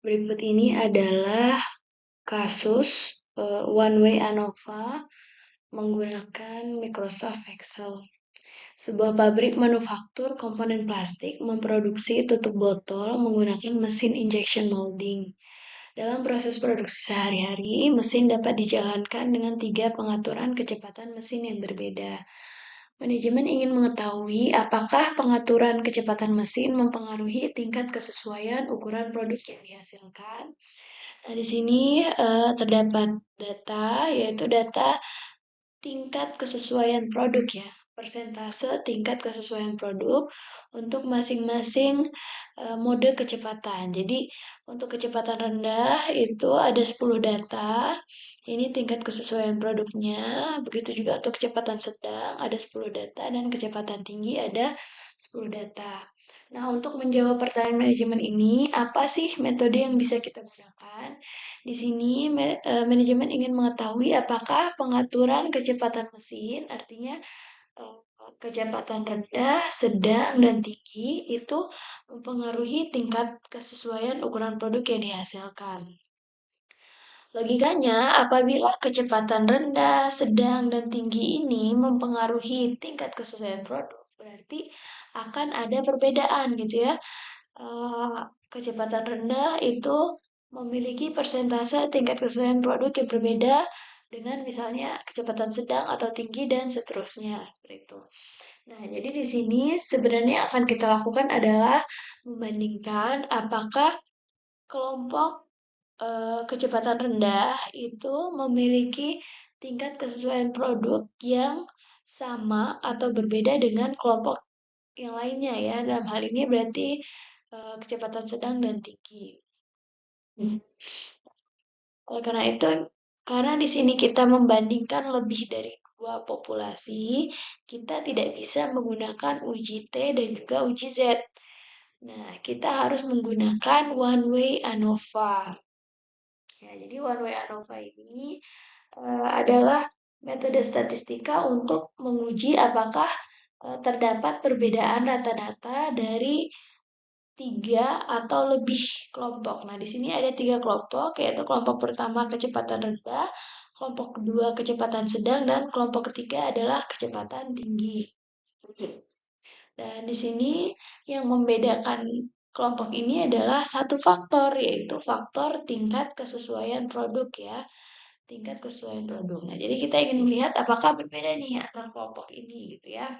Berikut ini adalah kasus one-way ANOVA menggunakan Microsoft Excel. Sebuah pabrik manufaktur komponen plastik memproduksi tutup botol menggunakan mesin injection molding. Dalam proses produksi sehari-hari, mesin dapat dijalankan dengan 3 pengaturan kecepatan mesin yang berbeda. Manajemen ingin mengetahui apakah pengaturan kecepatan mesin mempengaruhi tingkat kesesuaian ukuran produk yang dihasilkan. Nah, di sini terdapat data, yaitu data tingkat kesesuaian produk ya, persentase tingkat kesesuaian produk untuk masing-masing mode kecepatan. Jadi untuk kecepatan rendah itu ada 10 data, ini tingkat kesesuaian produknya. Begitu juga untuk kecepatan sedang ada 10 data dan kecepatan tinggi ada 10 data. Nah, untuk menjawab pertanyaan manajemen ini, apa sih metode yang bisa kita gunakan? Di sini manajemen ingin mengetahui apakah pengaturan kecepatan mesin, artinya eh, kecepatan rendah, sedang, dan tinggi itu mempengaruhi tingkat kesesuaian ukuran produk yang dihasilkan. Logikanya, apabila kecepatan rendah, sedang, dan tinggi ini mempengaruhi tingkat kesesuaian produk, berarti akan ada perbedaan gitu ya. Kecepatan rendah itu memiliki persentase tingkat kesesuaian produk yang berbeda dengan misalnya kecepatan sedang atau tinggi dan seterusnya seperti itu. Nah, jadi di sini sebenarnya akan kita lakukan adalah membandingkan apakah kelompok kecepatan rendah itu memiliki tingkat kesesuaian produk yang sama atau berbeda dengan kelompok yang lainnya ya. Dalam hal ini berarti kecepatan sedang dan tinggi. Oleh karena itu, karena di sini kita membandingkan lebih dari dua populasi, kita tidak bisa menggunakan uji T dan juga uji Z. Nah, kita harus menggunakan one way ANOVA. Ya, jadi one way ANOVA ini adalah metode statistika untuk menguji apakah terdapat perbedaan rata-rata dari 3 atau lebih kelompok. Nah, di sini ada 3 kelompok, yaitu kelompok pertama kecepatan rendah, kelompok kedua kecepatan sedang, dan kelompok ketiga adalah kecepatan tinggi. Dan di sini yang membedakan kelompok ini adalah satu faktor, yaitu faktor tingkat kesesuaian produk ya. Tingkat kesesuaian produk. Nah, jadi kita ingin melihat apakah berbeda nih antara kelompok ini gitu ya.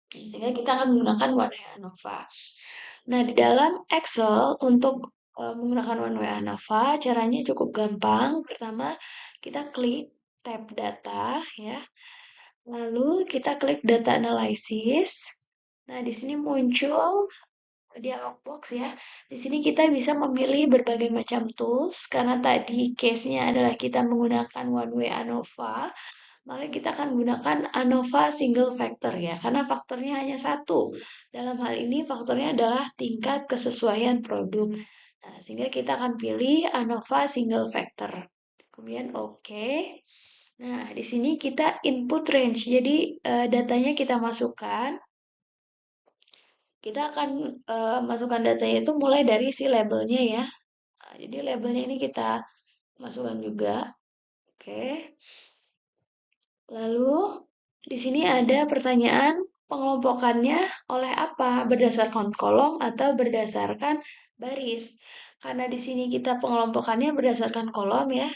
Sehingga kita akan menggunakan one way ANOVA. Nah, di dalam Excel untuk menggunakan one way ANOVA, caranya cukup gampang. Pertama, kita klik tab data ya. Lalu kita klik data analysis. Nah, di sini muncul dialog box ya. Di sini kita bisa memilih berbagai macam tools karena tadi case-nya adalah kita menggunakan one way ANOVA. Maka kita akan menggunakan ANOVA single factor ya, karena faktornya hanya satu. Dalam hal ini faktornya adalah tingkat kesesuaian produk. Nah, sehingga kita akan pilih ANOVA single factor. Kemudian oke. Nah, di sini kita input range. Jadi datanya kita masukkan. Kita akan masukkan datanya itu mulai dari si labelnya ya. Nah, jadi labelnya ini kita masukkan juga. Oke. Lalu di sini ada pertanyaan pengelompokannya oleh apa? Berdasarkan kolom atau berdasarkan baris? Karena di sini kita pengelompokannya berdasarkan kolom ya.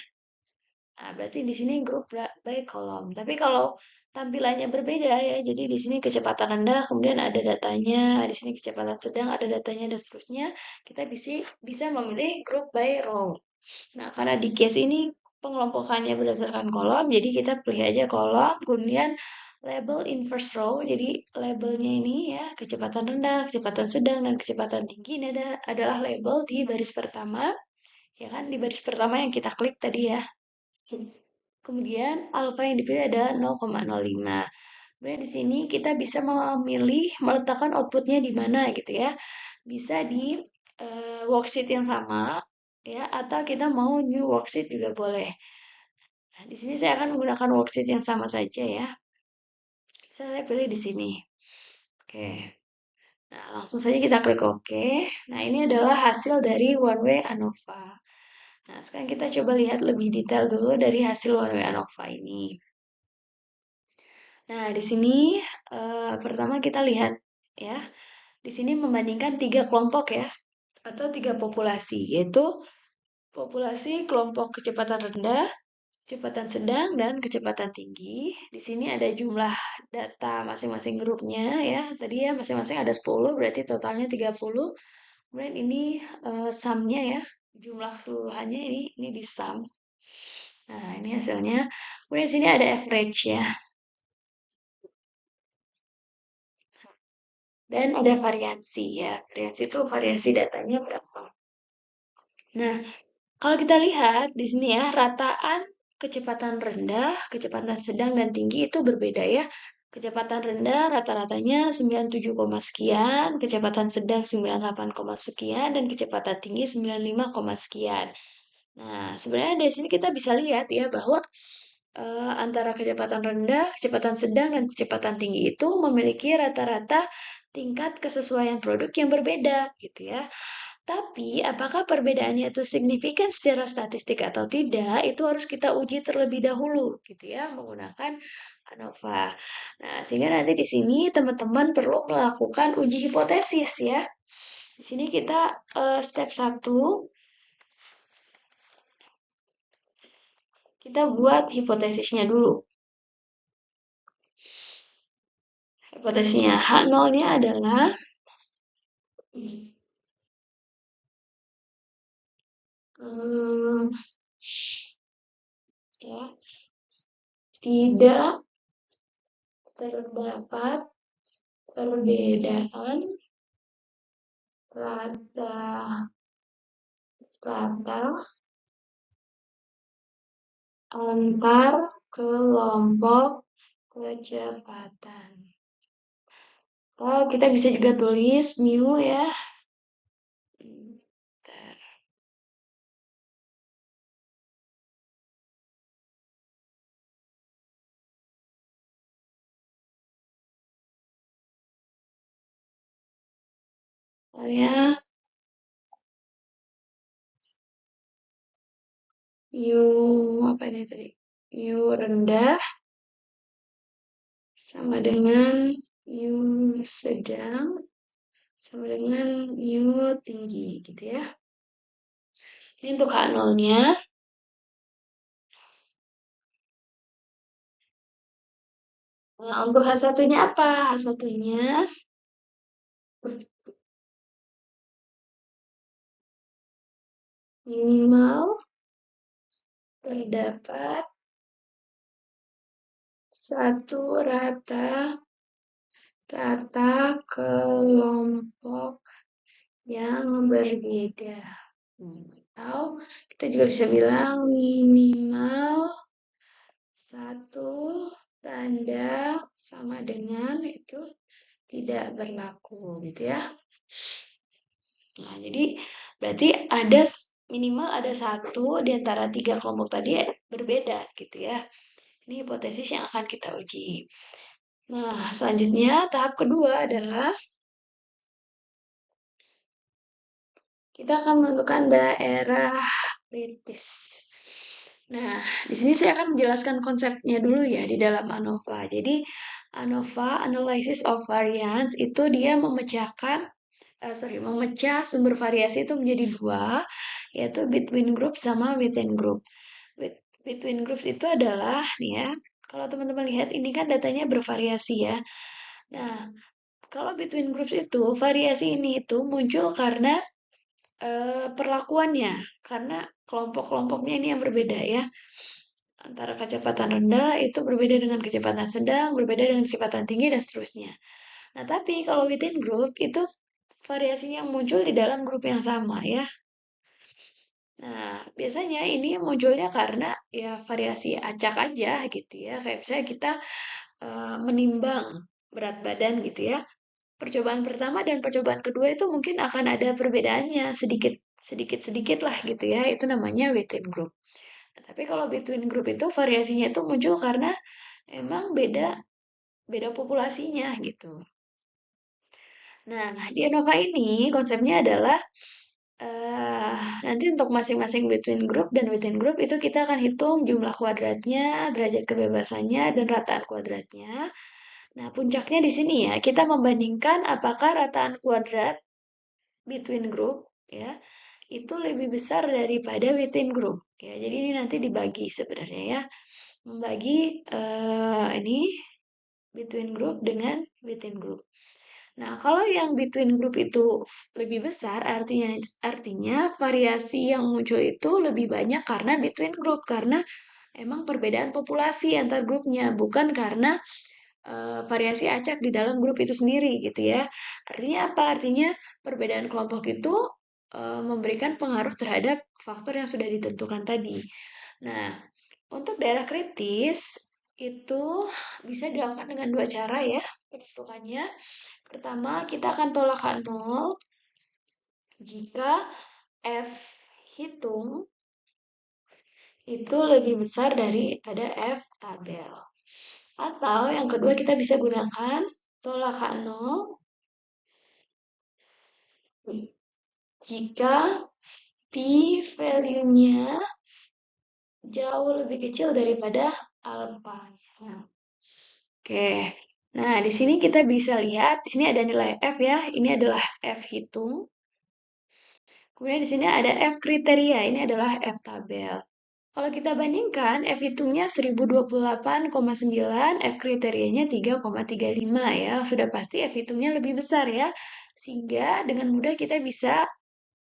Nah, berarti di sini grup by kolom. Tapi kalau tampilannya berbeda ya, jadi di sini kecepatan rendah, kemudian ada datanya, di sini kecepatan sedang, ada datanya dan seterusnya. Kita bisa memilih grup by row. Nah, karena di case ini pengelompokannya berdasarkan kolom, jadi kita pilih aja kolom, kemudian label inverse row, jadi labelnya ini ya, kecepatan rendah, kecepatan sedang, dan kecepatan tinggi ini adalah label di baris pertama, ya kan, di baris pertama yang kita klik tadi ya. Kemudian alfa yang dipilih adalah 0,05. Kemudian di sini kita bisa memilih meletakkan outputnya di mana gitu ya. Bisa di worksheet yang sama ya, atau kita mau new worksheet juga boleh. Nah, di sini saya akan menggunakan worksheet yang sama saja ya. Saya pilih di sini. Oke. Nah, langsung saja kita klik OK. Nah, ini adalah hasil dari One Way ANOVA. Nah, sekarang kita coba lihat lebih detail dulu dari hasil One Way ANOVA ini. Nah, di sini pertama kita lihat ya. Di sini membandingkan tiga kelompok ya, atau tiga populasi, yaitu populasi kelompok kecepatan rendah, kecepatan sedang, dan kecepatan tinggi. Di sini ada jumlah data masing-masing grupnya ya. Tadi ya masing-masing ada 10, berarti totalnya 30. Kemudian ini sum-nya ya, jumlah keseluruhannya ini di sum. Nah, ini hasilnya. Kemudian di sini ada average ya. Dan ada variasi ya. Variasi itu variasi datanya berapa. Nah, kalau kita lihat di sini ya, rataan kecepatan rendah, kecepatan sedang, dan tinggi itu berbeda ya. Kecepatan rendah rata-ratanya 97, sekian, kecepatan sedang 98, sekian, dan kecepatan tinggi 95, sekian. Nah, sebenarnya dari sini kita bisa lihat ya bahwa antara kecepatan rendah, kecepatan sedang, dan kecepatan tinggi itu memiliki rata-rata tingkat kesesuaian produk yang berbeda gitu ya. Tapi apakah perbedaannya itu signifikan secara statistik atau tidak, itu harus kita uji terlebih dahulu gitu ya menggunakan ANOVA. Nah, sehingga nanti di sini teman-teman perlu melakukan uji hipotesis ya. Di sini kita step 1 kita buat hipotesisnya dulu. Hipotesisnya H0-nya adalah hmm, ya, tidak terdapat perbedaan rata-rata antar kelompok kecepatan. Oh, kita bisa juga tulis mu ya. Bentar. Soalnya mu apa ini tadi? Mu rendah sama dengan mu sedang sama dengan mu tinggi gitu ya. Ini untuk H0-nya. Nah, untuk H1-nya apa? H1-nya minimal terdapat satu rata kelompok yang berbeda. Atau kita juga bisa bilang minimal satu tanda sama dengan itu tidak berlaku gitu ya. Nah, jadi berarti ada minimal ada satu di antara tiga kelompok tadi berbeda gitu ya. Ini hipotesis yang akan kita uji. Nah, selanjutnya tahap kedua adalah kita akan menentukan daerah kritis. Nah, di sini saya akan menjelaskan konsepnya dulu ya di dalam ANOVA. Jadi, ANOVA, Analysis of Variance, itu dia memecah sumber variasi itu menjadi dua, yaitu between group sama within group. Between groups itu adalah, nih ya, kalau teman-teman lihat ini kan datanya bervariasi ya. Nah, kalau between groups itu, variasi ini itu muncul karena perlakuannya, karena kelompok-kelompoknya ini yang berbeda ya. Antara kecepatan rendah itu berbeda dengan kecepatan sedang, berbeda dengan kecepatan tinggi, dan seterusnya. Nah, tapi kalau within group itu variasinya yang muncul di dalam grup yang sama ya. Nah, biasanya ini munculnya karena ya variasi acak aja gitu ya. Kayak misalnya kita menimbang berat badan gitu ya. Percobaan pertama dan percobaan kedua itu mungkin akan ada perbedaannya sedikit lah gitu ya. Itu namanya within group. Nah, tapi kalau between group itu variasinya itu muncul karena emang beda populasinya gitu. Nah, di Innova ini konsepnya adalah nanti untuk masing-masing between group dan within group itu kita akan hitung jumlah kuadratnya, derajat kebebasannya, dan rataan kuadratnya. Nah, puncaknya di sini ya, kita membandingkan apakah rataan kuadrat between group ya itu lebih besar daripada within group ya. Jadi ini nanti dibagi sebenarnya ya, membagi ini between group dengan within group. Nah, kalau yang between group itu lebih besar, artinya variasi yang muncul itu lebih banyak karena between group, karena emang perbedaan populasi antar grupnya, bukan karena variasi acak di dalam grup itu sendiri gitu ya. Artinya apa? Artinya perbedaan kelompok itu memberikan pengaruh terhadap faktor yang sudah ditentukan tadi. Nah, untuk daerah kritis itu bisa dilakukan dengan dua cara ya penentukannya. Pertama, kita akan tolak nol jika F hitung itu lebih besar daripada F tabel. Atau yang kedua kita bisa gunakan tolakan nol jika p-value-nya jauh lebih kecil daripada alfanya. Oke. Nah, di sini kita bisa lihat, di sini ada nilai F ya. Ini adalah F hitung. Kemudian di sini ada F kriteria, ini adalah F tabel. Kalau kita bandingkan, F hitungnya 1028,9, F kriterianya 3,35 ya. Sudah pasti F hitungnya lebih besar ya. Sehingga dengan mudah kita bisa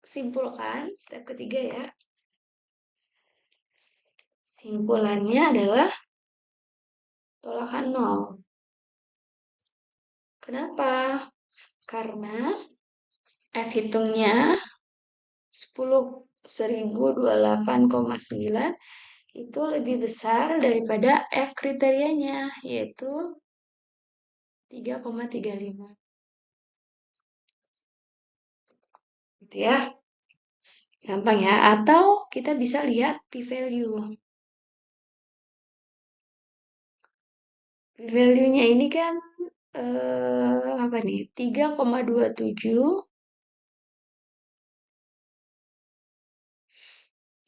simpulkan, step ketiga ya. Simpulannya adalah tolakan nol. Kenapa? Karena F hitungnya 1028,9 itu lebih besar daripada F kriterianya, yaitu 3,35. Gitu ya. Gampang ya. Atau kita bisa lihat p-value. P-value-nya ini kan apa nih? 3,27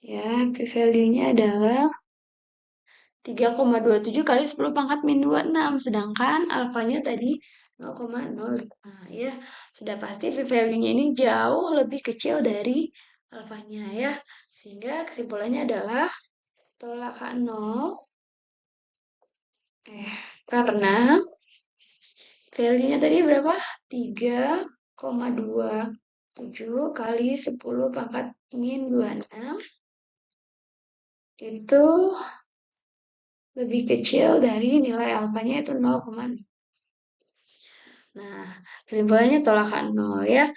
ya, p-value-nya adalah 3,27 kali 10 pangkat min 26, sedangkan alfanya tadi 0,0. Nah, ya, sudah pasti p-value-nya ini jauh lebih kecil dari alfanya ya. Sehingga kesimpulannya adalah tolakan 0 karena value-nya tadi berapa? 3,27 kali 10 pangkat min 26 itu lebih kecil dari nilai alfanya itu 0,0. Nah, kesimpulannya tolakan 0 ya.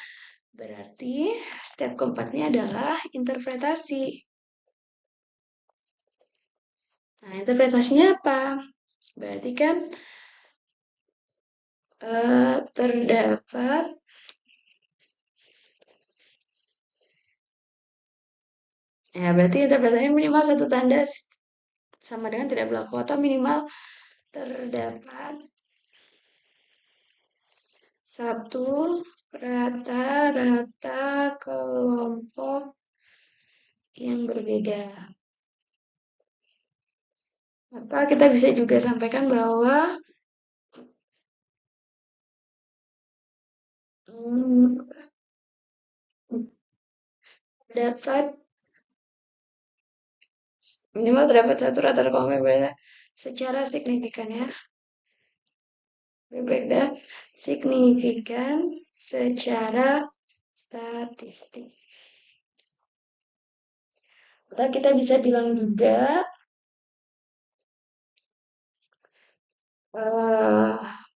Berarti step keempatnya adalah interpretasi. Nah, interpretasinya apa? Berarti kan terdapat ya, berarti interpretasinya minimal satu tanda sama dengan tidak berlaku atau minimal terdapat satu rata-rata kelompok yang berbeda. Atau kita bisa juga sampaikan bahwa dapat minimal terdapat satu rata-rata kelompok yang berbeda secara signifikan ya. Berbeda signifikan secara statistik. Atau kita bisa bilang juga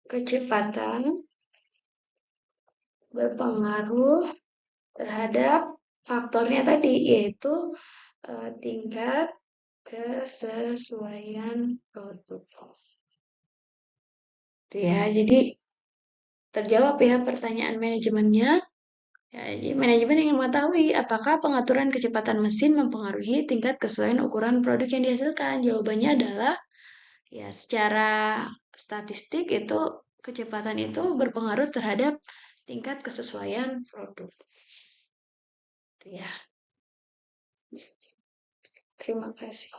kecepatan berpengaruh terhadap faktornya tadi, yaitu tingkat kesesuaian produk. Itu ya, jadi terjawab ya pertanyaan manajemennya. Ya, jadi manajemen ingin mengetahui apakah pengaturan kecepatan mesin mempengaruhi tingkat kesesuaian ukuran produk yang dihasilkan. Jawabannya adalah ya secara statistik itu kecepatan itu berpengaruh terhadap tingkat kesesuaian produk. Ya, terima kasih.